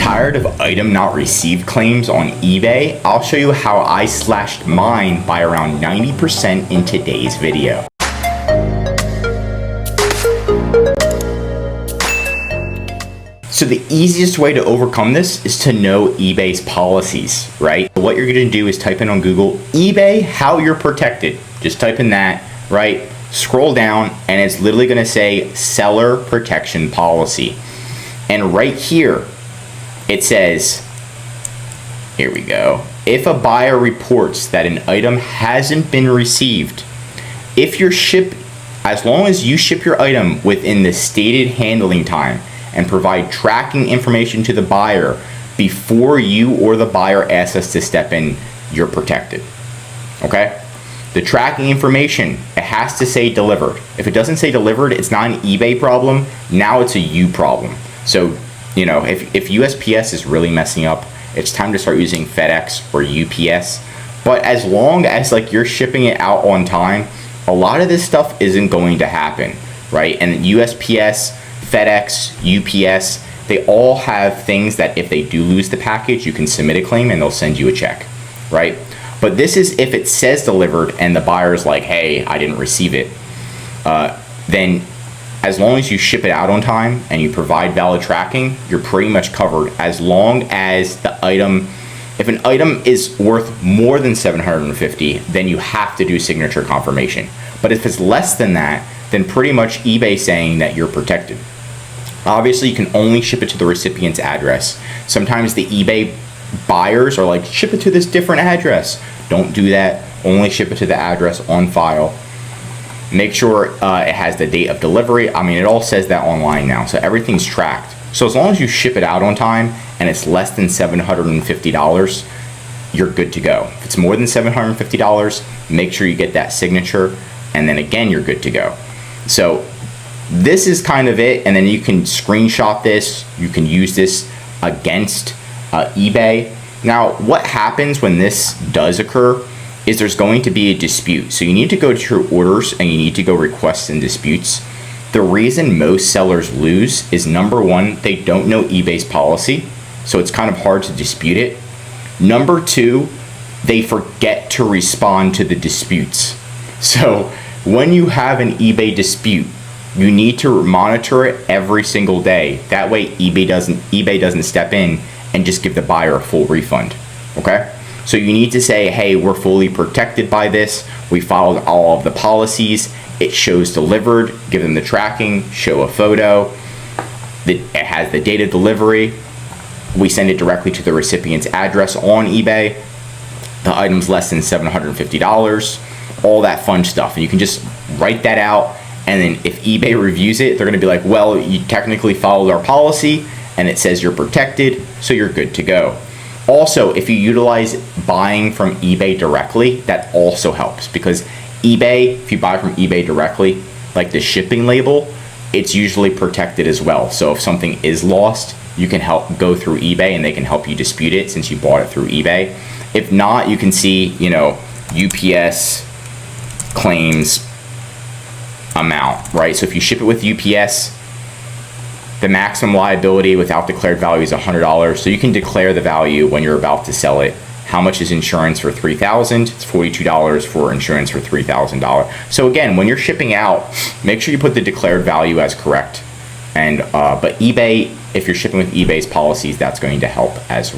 tired of item not received claims on eBay? I'll show you how I slashed mine by around 90% in today's video. So the easiest way to overcome this is to know eBay's policies, right? What you're gonna do is type in on Google, eBay, how you're protected. Just type in that, right? Scroll down and it's literally gonna say seller protection policy. And right here, it says, here we go. If a buyer reports that an item hasn't been received, as long as you ship your item within the stated handling time and provide tracking information to the buyer before you or the buyer asks us to step in, you're protected, okay? The tracking information, it has to say delivered. If it doesn't say delivered, it's not an eBay problem, now it's a you problem. So, you know, if USPS is really messing up, it's time to start using FedEx or UPS. But as long as like you're shipping it out on time, a lot of this stuff isn't going to happen, right? And USPS, FedEx, UPS, they all have things that if they do lose the package, you can submit a claim and they'll send you a check, right? But this is if it says delivered and the buyer's like, hey, I didn't receive it, then as long as you ship it out on time and you provide valid tracking, you're pretty much covered as long as the item, if an item is worth more than $750, then you have to do signature confirmation. But if it's less than that, then pretty much eBay saying that you're protected. Obviously, you can only ship it to the recipient's address. Sometimes the eBay buyers are like, ship it to this different address. Don't do that. Only ship it to the address on file. Make sure it has the date of delivery. I mean, it all says that online now, so everything's tracked. So as long as you ship it out on time and it's less than $750, you're good to go. If it's more than $750, make sure you get that signature, and then again, you're good to go. So this is kind of it, and then you can screenshot this. You can use this against eBay. Now, what happens when this does occur is there's going to be a dispute. So you need to go to your orders and you need to go requests and disputes. The reason most sellers lose is number one, they don't know eBay's policy, so it's kind of hard to dispute it. Number two, they forget to respond to the disputes. So when you have an eBay dispute, you need to monitor it every single day. That way eBay doesn't step in and just give the buyer a full refund, okay? So you need to say, hey, we're fully protected by this. We followed all of the policies. It shows delivered, give them the tracking, show a photo. It has the date of delivery. We send it directly to the recipient's address on eBay. The item's less than $750, all that fun stuff. And you can just write that out. And then if eBay reviews it, they're gonna be like, well, you technically followed our policy and it says you're protected, so you're good to go. Also, if you utilize buying from eBay directly, that also helps, because eBay, if you buy from eBay directly, like the shipping label, it's usually protected as well. So if something is lost, you can go through eBay and they can help you dispute it since you bought it through eBay. If not, you can see, you know, UPS claims amount, right? So if you ship it with UPS, the maximum liability without declared value is $100. So you can declare the value when you're about to sell it. How much is insurance for $3,000? It's $42 for insurance for $3,000. So again, when you're shipping out, make sure you put the declared value as correct. And but eBay, if you're shipping with eBay's policies, that's going to help as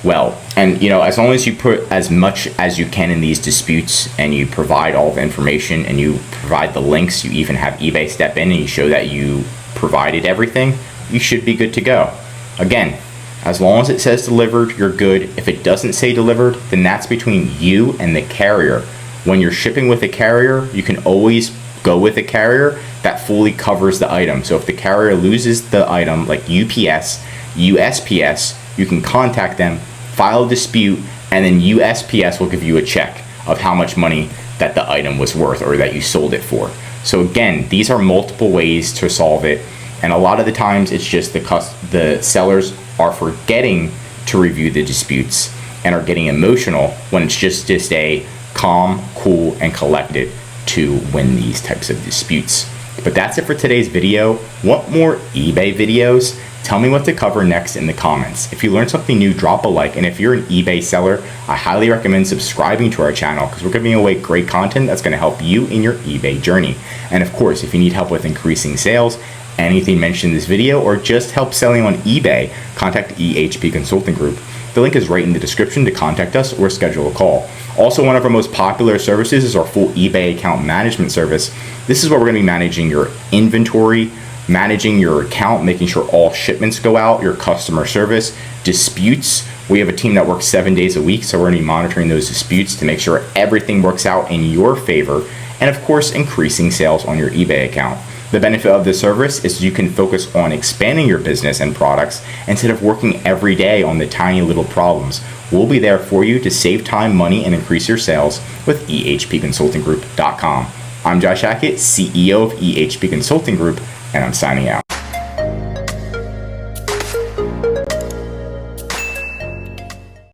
well. And you know, as long as you put as much as you can in these disputes and you provide all the information and you provide the links, you even have eBay step in and you show that you provided everything, you should be good to go. Again, as long as it says delivered, you're good. If it doesn't say delivered, then that's between you and the carrier. When you're shipping with a carrier, you can always go with a carrier that fully covers the item. So if the carrier loses the item, like UPS, USPS, you can contact them, file a dispute, and then USPS will give you a check of how much money that the item was worth or that you sold it for. So again, these are multiple ways to solve it. And a lot of the times it's just the sellers are forgetting to review the disputes and are getting emotional when it's just to stay calm, cool, and collected to win these types of disputes. But that's it for today's video. Want more eBay videos? Tell me what to cover next in the comments. If you learned something new, drop a like, and if you're an eBay seller, I highly recommend subscribing to our channel because we're giving away great content that's going to help you in your eBay journey. And of course, if you need help with increasing sales, anything mentioned in this video, or just help selling on eBay, contact EHP Consulting Group. The link is right in the description to contact us or schedule a call. Also, one of our most popular services is our full eBay account management service. This is where we're going to be managing your inventory, managing your account, making sure all shipments go out, your customer service, disputes. We have a team that works 7 days a week, so we're going to be monitoring those disputes to make sure everything works out in your favor, and of course, increasing sales on your eBay account. The benefit of this service is you can focus on expanding your business and products instead of working every day on the tiny little problems. We'll be there for you to save time, money, and increase your sales with ehpconsultinggroup.com. I'm Josh Hackett, CEO of EHP Consulting Group, and I'm signing out.